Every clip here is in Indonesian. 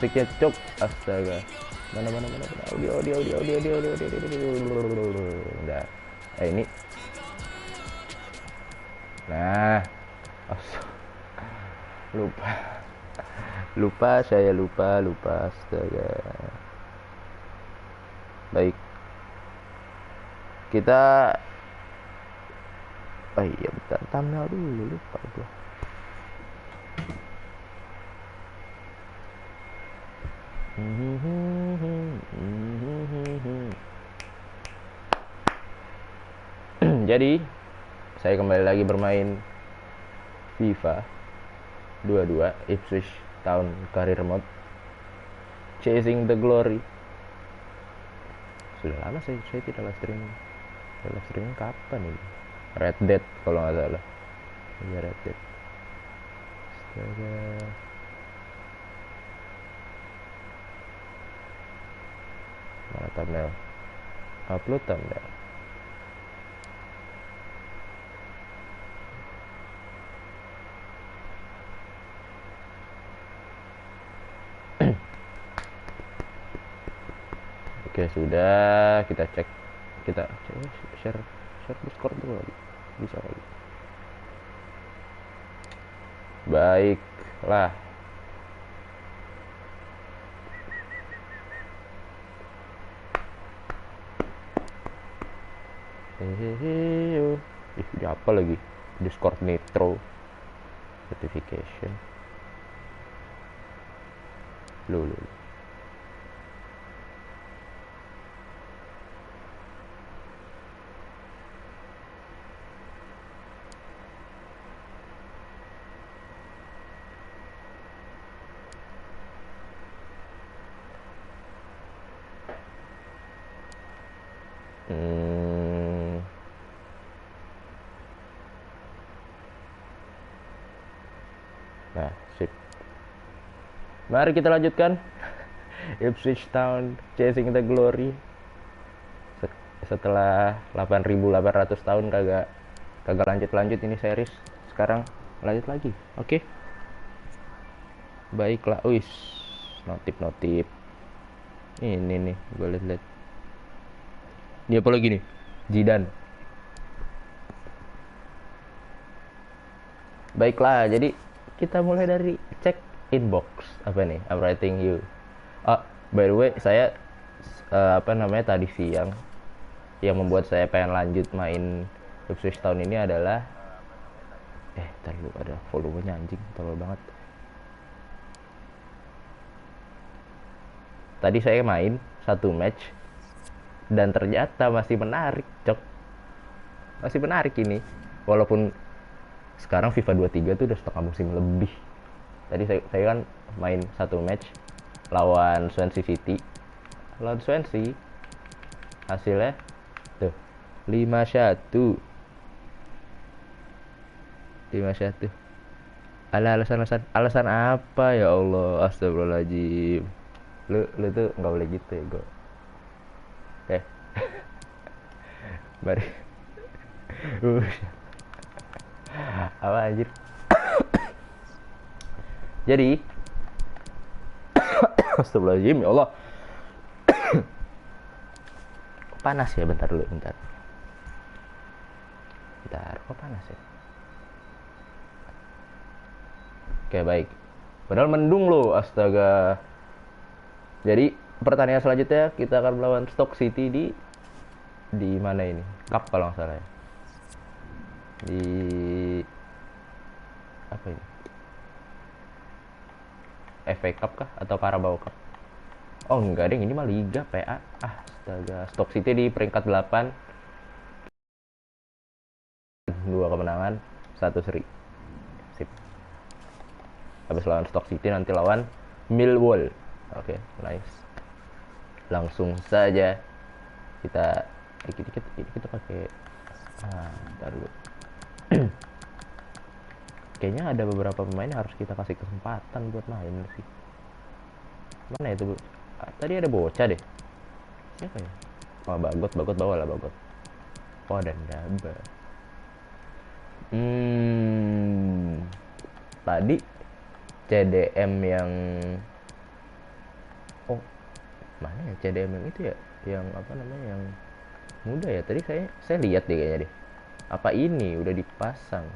Musiknya cok, astaga. Mana. Audio. Udah. Ini. Nah, lupa. Saya lupa. Astaga. Baik. Kita oh iya, bentar, thumbnail dulu, lupa gua. Jadi, saya kembali lagi bermain FIFA 22 Ipswich Town Career Mode Chasing the Glory. Sudah lama saya tidak live streaming. Live streaming kapan ini? Red Dead kalau nggak salah. Iya, Red Dead. Astaga. Mana thumbnail? Upload thumbnail. Oke, sudah, kita cek. Kita share Discord dulu lagi. Bisa lagi. Baiklah. Ih, apa lagi? Discord Nitro notification. Loh. Nah, sip. Mari kita lanjutkan. Ipswich Town Chasing the Glory. Setelah 8.800 tahun kagak lanjut ini series, sekarang lanjut lagi. Oke. Baiklah. Wis, notif. Ini nih, gue lihat. Ini apa lagi nih? Zidane. Baiklah, jadi kita mulai dari cek inbox. Apa nih? I'm writing you. By the way, saya tadi siang yang membuat saya pengen lanjut main Ipswich Town ini adalah ntar lu, ada volumenya anjing, tolol banget. Tadi saya main satu match dan ternyata masih menarik, cok. Masih menarik ini. Walaupun sekarang FIFA 23 tuh udah setengah musim lebih. Tadi saya kan main satu match lawan Swansea City. Lawan Swansea hasilnya tuh 5-1. Alasan apa ya Allah, astagfirullahaladzim. Lu tuh nggak boleh gitu ya, gue. Mari. Apa anjir. Jadi astagfirullahaladzim, ya Allah. Panas ya, bentar. Kok panas ya? Oke, baik. Padahal mendung loh, astaga. Jadi pertandingan selanjutnya kita akan melawan Stoke City di mana ini? Cup kalau nggak salah ya. Di apa ini? FA Cup kah atau Carabao Cup? Oh enggak deh, ini mah Liga PA. Astaga, Stoke City di peringkat 8. 2 kemenangan, 1 seri. Sip. Habis lawan Stoke City nanti lawan Millwall. Oke, nice. Langsung saja kita kita pakai bentar dulu. Kayaknya ada beberapa pemain yang harus kita kasih kesempatan buat main sih. Mana itu, Bu? Tadi ada bocah deh. Siapa ya? Oh, Bagot bawa lah, Bagot. Oh, dan Daba. Tadi CDM yang Oh, mana ya CDM yang itu ya, yang apa namanya, yang muda ya, tadi saya lihat deh kayaknya deh. Apa ini udah dipasang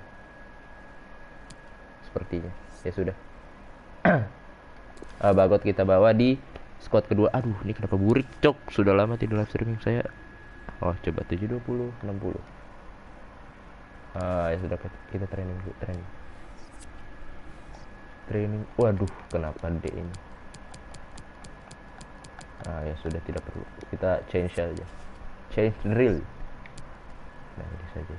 sepertinya. Ya sudah. Bagot kita bawa di squad kedua. Aduh, ini kenapa burik cok, sudah lama tidak live streaming saya. Oh, coba 720 60. Ya sudah, kita training dulu, training. Waduh, kenapa D ini? Ya sudah, tidak perlu, kita change saja, change drill. Nah, ini saja.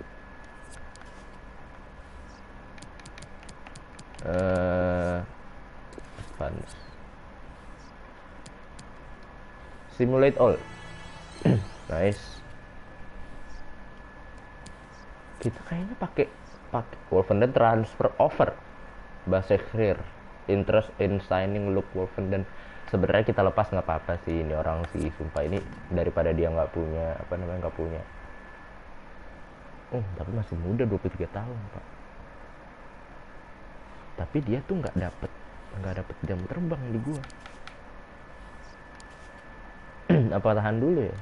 Advance simulate all. Nice. Kita kayaknya pakai Wolfenden transfer over Basekir, interest in signing Luke Wolfenden. Sebenarnya kita lepas nggak apa-apa sih, ini orang sih, sumpah, ini daripada dia nggak punya apa namanya, nggak punya. Tapi masih muda, 23 tahun pak. Tapi dia tuh nggak dapet jam terbang di gua. Apa tahan dulu ya,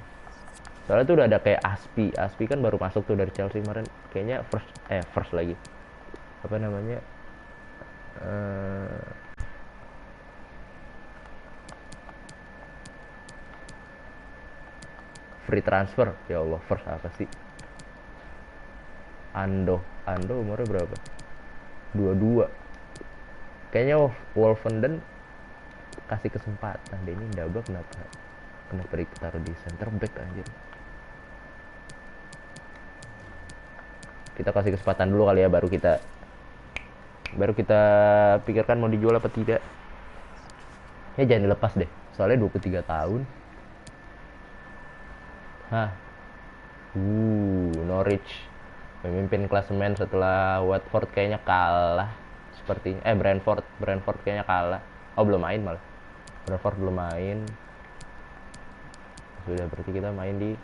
soalnya tuh udah ada kayak Aspi kan baru masuk tuh dari Chelsea kemarin, kayaknya first lagi, apa namanya, free transfer. Ya Allah, first apa sih? Ando umurnya berapa? 22. Kayaknya Wolfenden kasih kesempatan deh, ini Ndaba kenapa ditaruh di center back anjir. Kita kasih kesempatan dulu kali ya, baru kita pikirkan mau dijual apa tidak. Ya jangan dilepas deh, soalnya 23 tahun. Norwich memimpin klasemen setelah Watford kayaknya kalah sepertinya. Brentford kayaknya kalah. Belum main malah. Brentford belum main. Sudah, berarti kita main di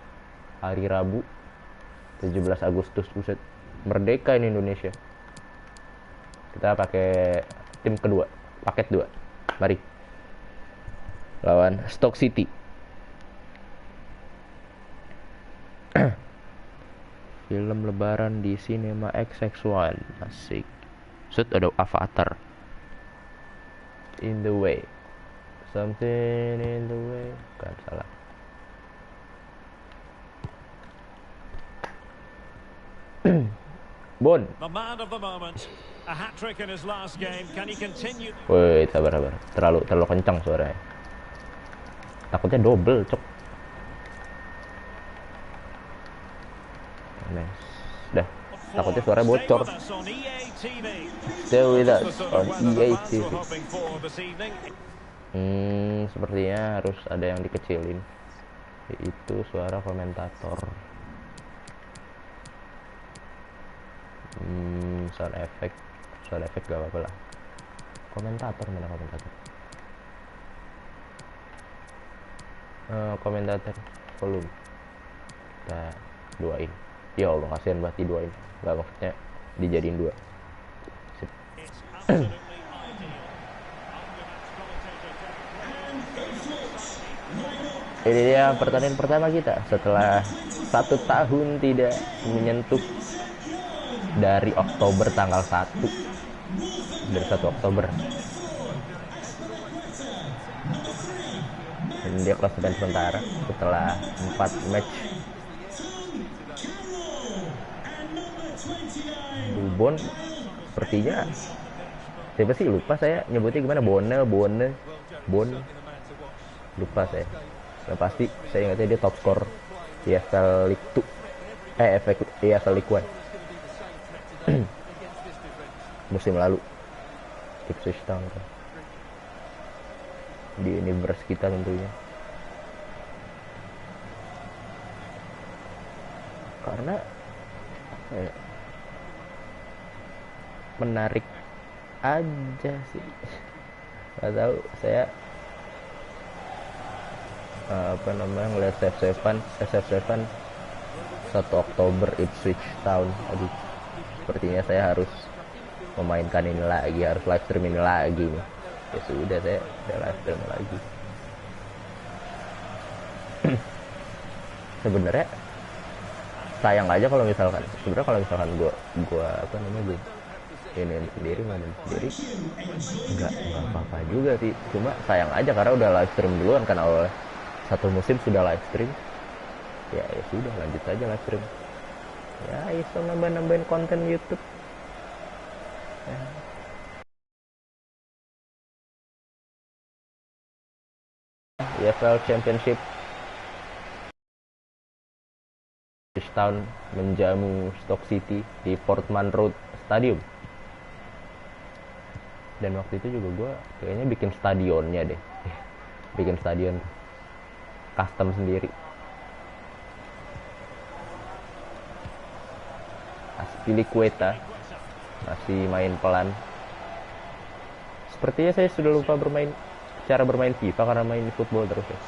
hari Rabu 17 Agustus. Buset, merdeka ini Indonesia. Kita pakai tim kedua, paket 2. Mari lawan Stoke City. Film lebaran di Cinema XX1. Asik. Set, ada Avatar. In the way. Something in the way. Bukan, salah. Bon. Woi, sabar. Terlalu kencang suaranya. Takutnya double, cok. Nice. Dah, takutnya suara bocor. Stay with us on EA TV. Sepertinya harus ada yang dikecilin, yaitu suara komentator. Sound effect gak apa-apa lah. Mana komentator? Komentator volume kita duain. Ya Allah, kasihan banget diduain. Gak, maksudnya dijadiin 2. Sip. Ini dia pertandingan pertama kita setelah 1 tahun tidak menyentuh dari Oktober tanggal 1. Dari 1 Oktober. Dan dia klasemen sementara setelah 4 match. Bon sepertinya, siapa sih, lupa saya nyebutnya gimana, Bon lupa saya. Nah, pasti saya ingatnya dia top score di EFL League 2, EFL League 1 musim lalu, Ipswich Town kan, di universe kita tentunya. Karena menarik aja sih, nggak tahu saya ngeliat SF7 1 Oktober Ipswich Town. Aduh, sepertinya saya harus memainkan ini lagi, harus live stream ini lagi nih. Ya sudah, saya live stream lagi. Sebenarnya sayang aja kalau misalkan gua apa namanya gue ini sendiri ngomong sendiri nggak apa-apa juga sih, cuma sayang aja karena udah live stream duluan kan, awalnya satu musim sudah live stream, ya sudah lanjut aja live stream, ya iso nambah-nambahin konten YouTube ya. EFL Championship Town menjamu Stoke City di Portman Road Stadium. Dan waktu itu juga gue kayaknya bikin stadionnya deh, bikin stadion custom sendiri. Aspilicueta masih main pelan. Sepertinya saya sudah lupa cara bermain FIFA karena main football terus ya.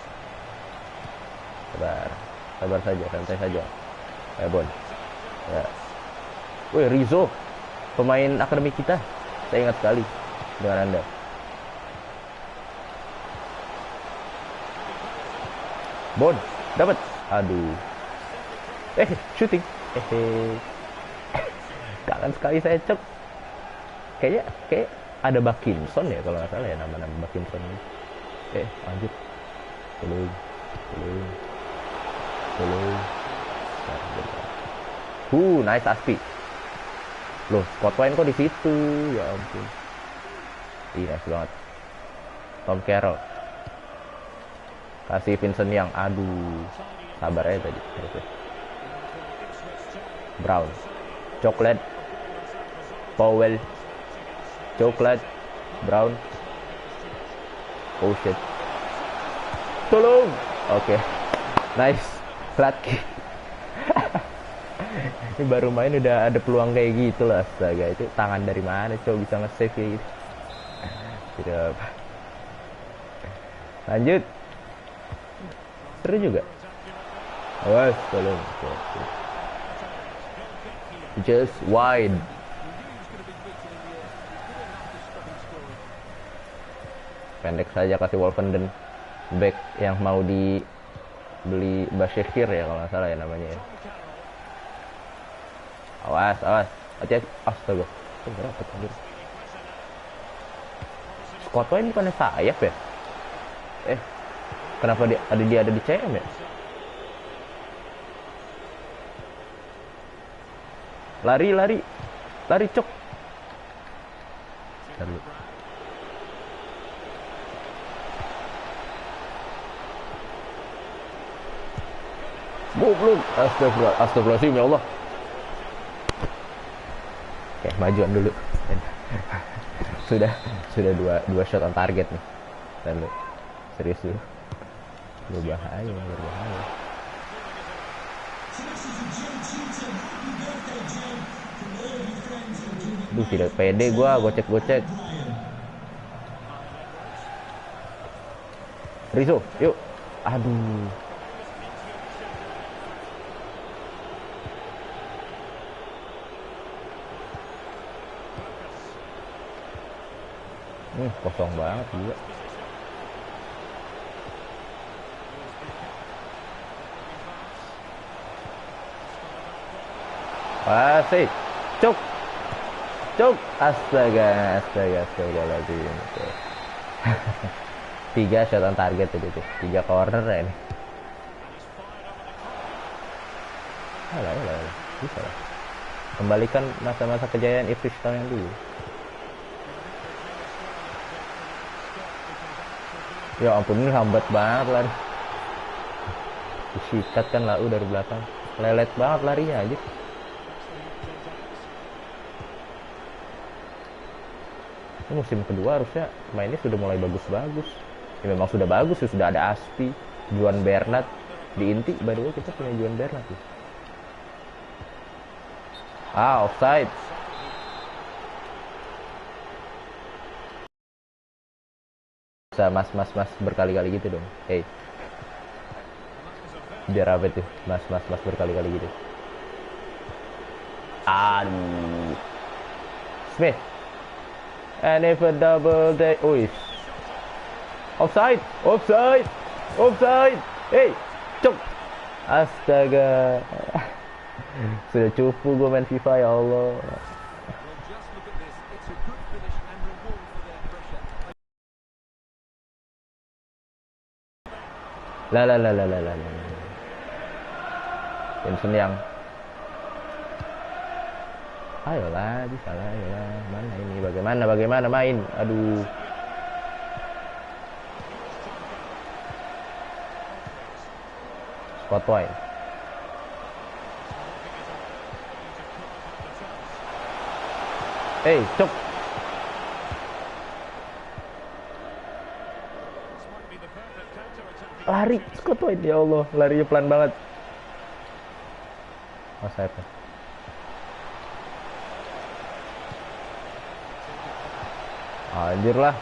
Sabar saja, santai saja. Bon. Ya. Wih, Rizzo, pemain akademi kita. Saya ingat sekali dengan Anda. Bon, dapat. Aduh. Shooting. Kangen sekali saya, Cok. Kayak ada Bakinson ya kalau nggak salah ya, nama-nama Bakinson. Lanjut. Belum. Nice Aspi. Loh, Scott Wayne kok di situ? Ya ampun. Nice banget. Tom Carroll. Kasih Vincent Young. Aduh. Sabar aja tadi. Brown. Coklat. Powell. Coklat. Brown. Oh shit. Tolong. Oke. Nice. Latki. Ini baru main udah ada peluang kayak gitu lah, astaga. Itu tangan dari mana coba bisa nge-save kayak gitu. Tidak. Lanjut. Seru juga. Awas, tolong. Just wide. Pendek saja kasih Wolfenden. Back yang mau dibeli Bashir ya kalau nggak salah ya namanya ya. Awas, hati-hati. Astaga, berapa tadi? Scott Wayne bukannya sayap ya? Kenapa dia ada di CM ya? Lari cok. Lalu. Goblok. Astagfirullahaladzim ya Allah. Oke, majuan dulu. sudah dua shot on target nih. Lalu serius dulu. Berbahaya. Duh, tidak pede gua gocek. Rizzo, yuk. Aduh. Kosong banget juga. Asik. Cuk. Astaga lagi. 3 shot on target tadi tuh. 3 corner ya ini. Alah. Bisa lah. Kembalikan masa-masa kejayaan Ipswich Town yang dulu. Ya ampun, ini lambat banget lari. Disikat kan Lau dari belakang. Lelet banget larinya aja. Ini musim kedua harusnya mainnya sudah mulai bagus-bagus. Ya memang sudah bagus, sudah ada Aspi, Juan Bernat. Di inti, by the way kita punya Juan Bernat tuh. Offside. Bisa mas berkali-kali gitu dong. Biar apa tuh mas berkali-kali gitu. Aduh. Smith. And if a double day. Offside. Hey. Cuk. Astaga. Sudah cupu gue main FIFA, ya Allah. Lah lah lah lah lah lah. Vincent yang ayolah, bisa lah, ayolah. Mana ini? Bagaimana main? Aduh. Spotlight. Cok. Lari, Spotlight, ya Allah, larinya pelan banget. Masa apa? Anjir lah.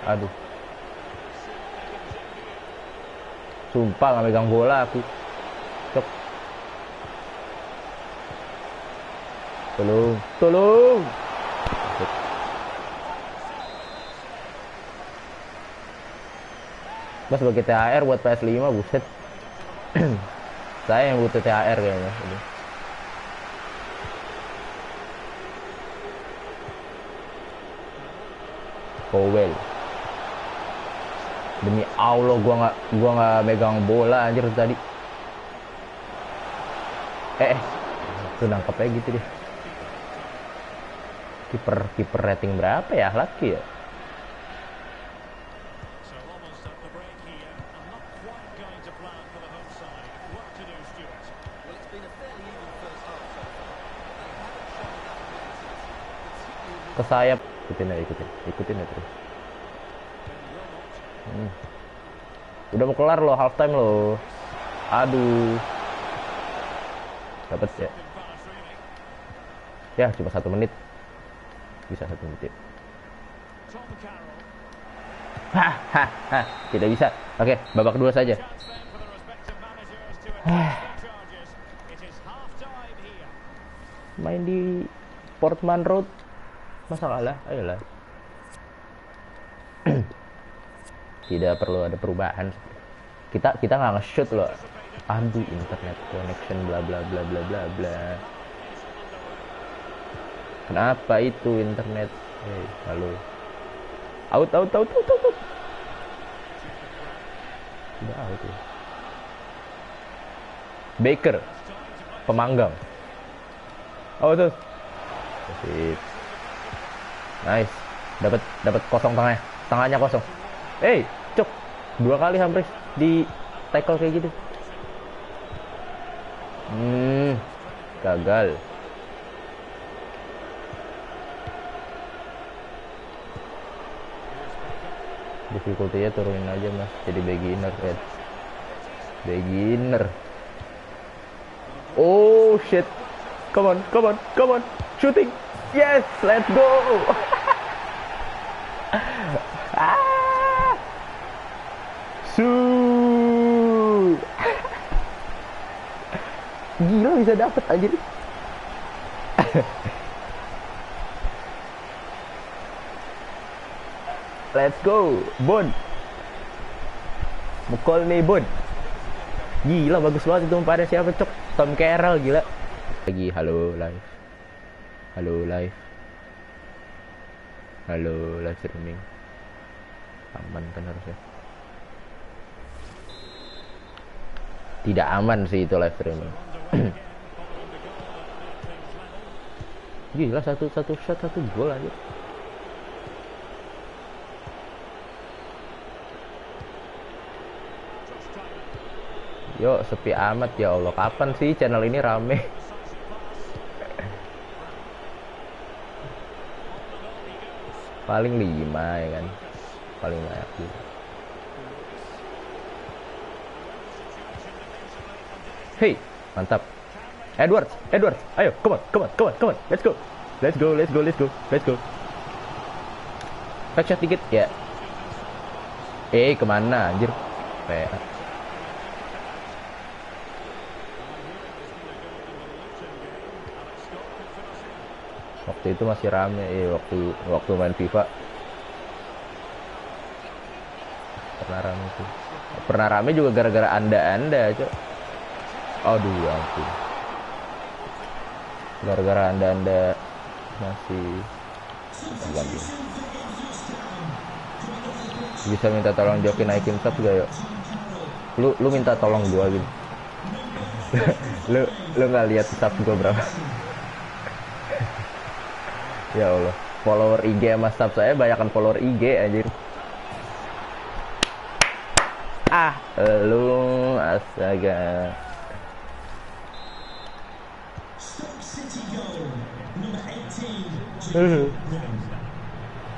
Aduh. Sumpah nggak megang bola aku. Cok. Tolong. Mas sebagai THR buat PS5, buset. Saya yang butuh THR kayaknya. Powell. Demi Allah gua nggak megang bola anjir tadi. Tuh nangkepnya gitu deh. Kiper rating berapa ya? Laki ya? Ke sayap. Ikutin ya terus. Udah mau kelar loh, half time loh. Aduh. Dapat ya. Ya cuma 1 menit. Bisa 1 menit ya. Tidak bisa. Oke, babak 2 saja. Main di Portman Road. Masa kalah? Ayolah. Tidak perlu ada perubahan. Kita nggak nge-shoot loh. Aduh, internet connection bla bla bla bla bla bla. Kenapa itu internet? Halo. Out. Udah out ya. Baker. Pemanggang. Oh tuh. Sip. Nice. Dapat kosong tengahnya. Tengahnya kosong. Cok. 2 kali hampir di tackle kayak gitu. Gagal. Difficulty-nya turunin aja mas. Jadi beginner kan. Beginner. Oh shit. Come on. Shooting. Yes, let's go. Gila bisa dapet aja. Let's go, Bon. Mukul nih, Bon. Gila bagus banget itu pada siapa, Cok? Tom Carroll, gila. Lagi halo live streaming. Aman kan harusnya. Tidak aman sih itu live streaming. Gila satu shot 1 gol aja. Yo, sepi amat ya Allah. Kapan sih channel ini rame? Paling 5 ya kan. Paling banyak gitu. Hey, mantap. Edwards. Ayo, come on. Let's go. Back shot dikit ya. Kemana anjir? Waktu itu masih rame, waktu main FIFA pernah rame tuh. Pernah rame juga gara-gara anda, cok. Aduh, ya ampun. Gara-gara anda masih ganti. Bisa minta tolong Joki naikin sub gak, yuk? Lu minta tolong gua gitu. lu nggak lihat sub gua berapa? Ya Allah, follower IG sama sub saya banyakan follower IG anjir. Lu astaga.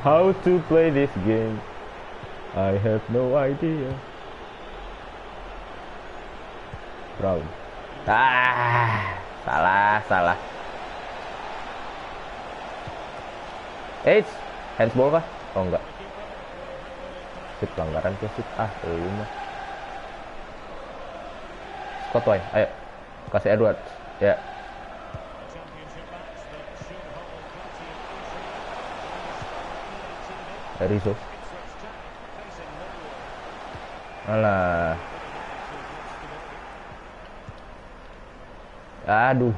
How to play this game? I have no idea. Brown. Salah. Handsball kah? Oh enggak. Sip, pelanggaran tuh sip. Lu mah. Scott White, ayo. Kasih Edwards. Ya. Rizzo. Alah. Aduh.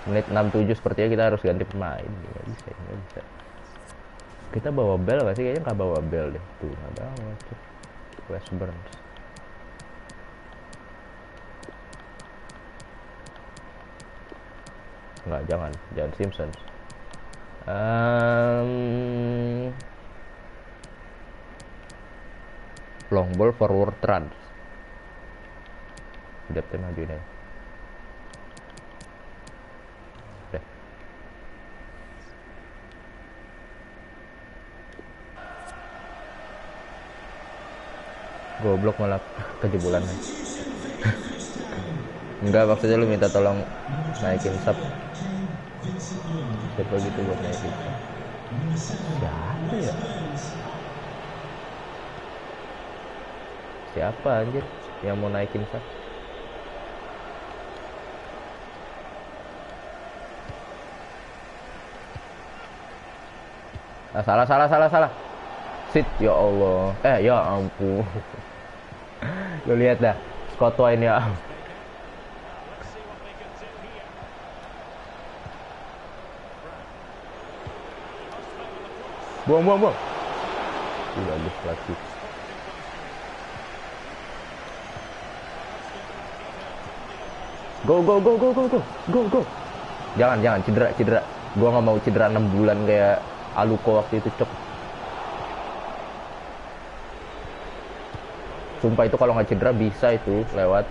Menit 67 sepertinya kita harus ganti pemain. Nggak bisa. Kita bawa bel gak sih? Kayaknya nggak bawa bel deh. Tuh, ada tuh. West Burns. Nggak, jangan Simpsons. Long ball forward trans. Depth maju deh. Goblok malah kejebolan. Enggak, maksudnya lu minta tolong naikin sub. Siapa gitu buat naikin sub? Siapa ya? Siapa anjir yang mau naikin sub? Salah. Sit, ya Allah. Ya ampun. Lu lihat dah, Scott White ya. Buang. Bagus lagi. Go. Jangan cedera. Gua nggak mau cedera 6 bulan kayak Aluko waktu itu, cok. Sumpah itu kalau nggak cedera bisa itu lewat.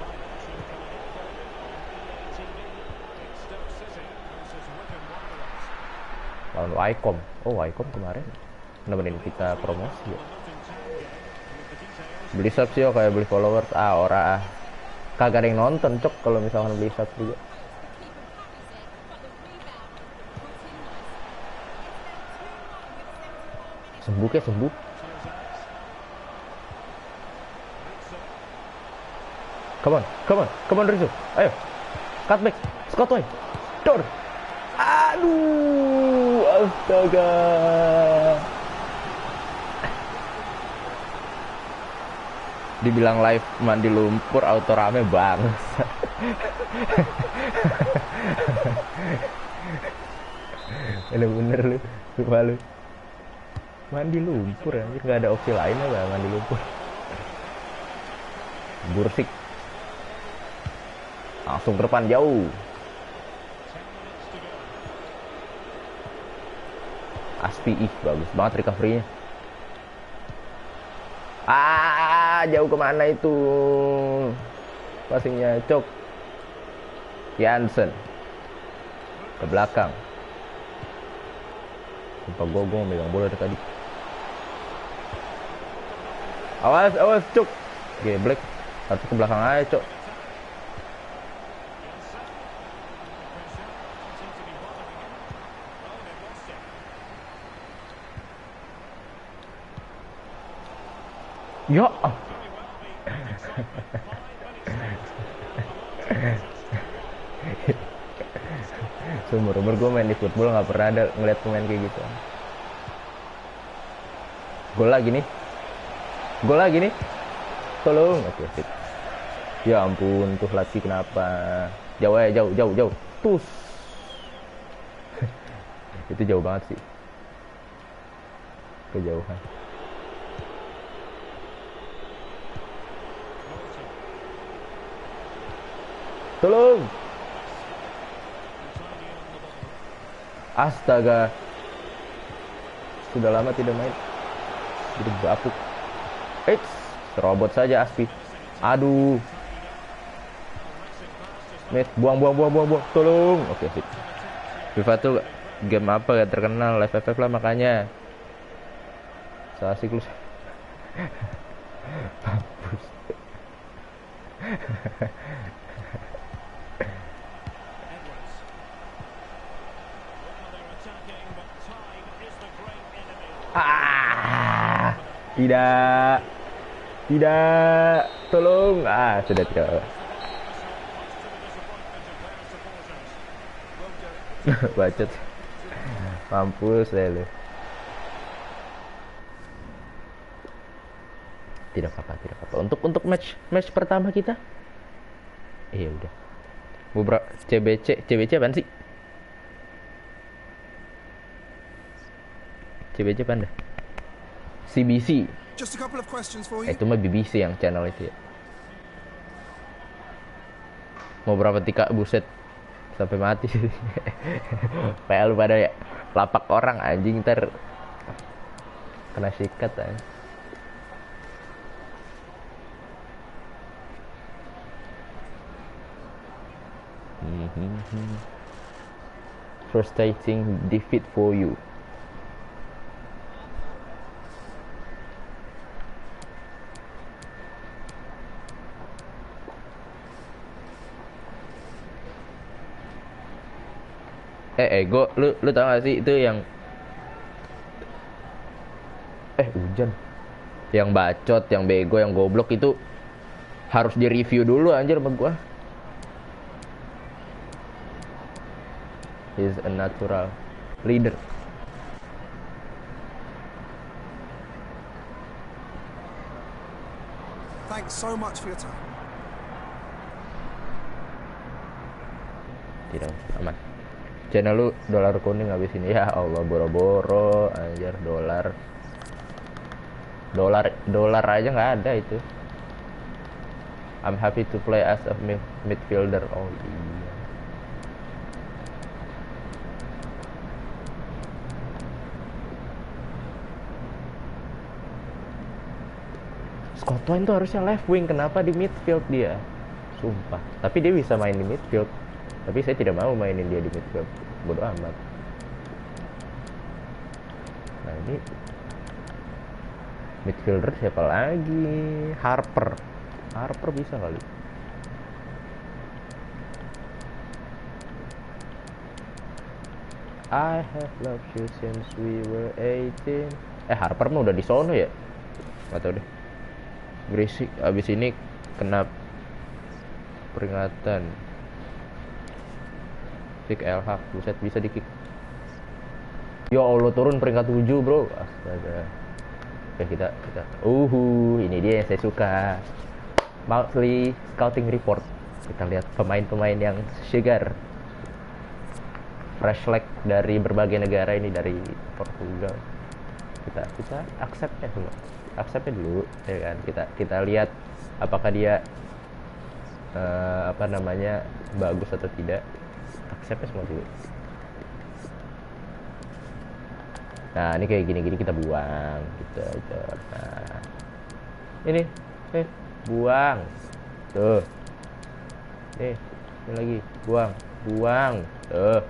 Lawan Wycombe. Wycombe kemarin nemenin kita promosi ya. Beli sub sih kayak beli followers. Ora. Kagak ada yang nonton, cok, kalau misalkan beli sub juga. Sembuh. Come on Rizzo. Ayo. Cutback. Scott White. Dor. Aduh, astaga. Dibilang live mandi lumpur auto rame banget. Bener lu. Lupa lu. Mandi lumpur anjir, nggak ada opsi lainnya bang, mandi lumpur. Bursik langsung ke depan jauh. Aspi, bagus banget recovery-nya. Jauh kemana itu passingnya, cok. Jansen ke belakang. Sumpah gue megang bola dari tadi. Awas cok. Geblek. Harus ke belakang aja, cok. Ya. Seumur umur gue main di football nggak pernah ada ngeliat pemain kayak gitu. Gol lagi nih. Gol lagi nih. Tolong. Oke, sip. Ya ampun, tuh Latsi kenapa? Jauh ya, jauh. Tus. Itu jauh banget sih. Kejauhan. Tolong. Astaga. Sudah lama tidak main. Jadi bapuk. Robot saja Aspi. Aduh. Met, buang. Tolong. Oke, sip. FIFA tuh game apa gak terkenal, FFF lah makanya. So asik lu. Mampus. Tidak, tolong. Sudah tidak. Bacot. Mampus deh lu. Tidak apa-apa. Untuk match pertama kita. Iya udah. Beberapa CBC apaan sih? CBC apaan dah? CBC. Itu mah BBC yang channel itu ya. Mau berapa tika, buset. Sampai mati sih. PL lu pada ya. Lapak orang anjing ntar kena sikat aja. Frustrating defeat for you. Ego, lu tau gak sih itu yang hujan, yang bacot, yang bego, yang goblok itu harus di review dulu anjir sama gua. He's a natural leader. Thanks so much for your time. Tidak, aman. Channel lu dolar kuning habis ini. Ya Allah, boro-boro anjir. Dolar aja nggak ada itu. I'm happy to play as a midfielder. Oh iya. Scotland tuh harusnya left wing, kenapa di midfield dia? Sumpah. Tapi dia bisa main di midfield. Tapi saya tidak mau mainin dia di midfield. Bodoh amat. Nah ini midfielder siapa lagi? Harper bisa kali. I have loved you since we were 18. Harper mah udah di sono ya? Gak tau deh. Berisik. Abis ini kena peringatan. Kick LH, buset bisa di kick. Ya Allah, turun peringkat 7 bro. Astaga. Oke kita ini dia yang saya suka. Monthly scouting report. Kita lihat pemain-pemain yang segar. Fresh leg dari berbagai negara, ini dari Portugal. Kita accept-nya semua. Accept-nya dulu ya kan. Kita lihat apakah dia bagus atau tidak. Accept-nya semua dulu. Nah ini kayak gini kita buang gitu aja. Nah ini buang tuh. Ini lagi buang tuh.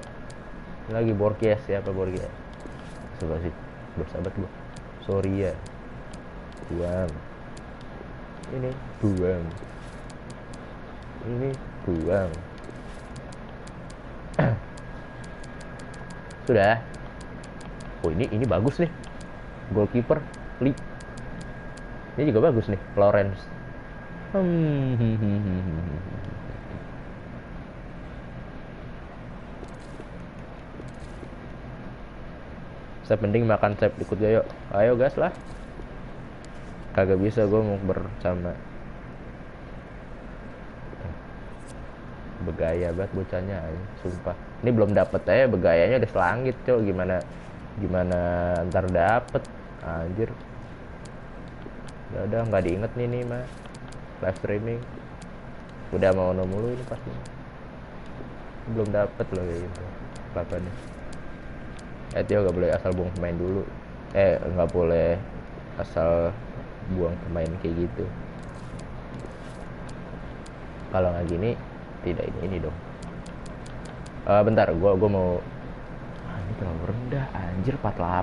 Ini lagi Borges. Siapa Borges? Coba sih bersahabat gua. Sorry ya. Buang. Ini buang. Ini buang. Sudah. Oh ini bagus nih. Goalkeeper Lee. Ini juga bagus nih, Lawrence. Saya mending makan sep ikut Gayo. Ayo gas lah. Kagak bisa gue mau bersama. Begaya banget bocahnya aja, sumpah. Ini belum dapet aja begayanya udah selangit, cok. Gimana ntar dapet, anjir. Udah nggak diinget nih mah. Live streaming. Udah mau mulu ini pasti. Belum dapet loh kayak gitu. Papannya. Tio nggak boleh asal buang pemain dulu. Nggak boleh asal buang pemain kayak gitu. Kalau nggak gini tidak ini dong. Bentar, gua mau ini terlalu rendah anjir 48.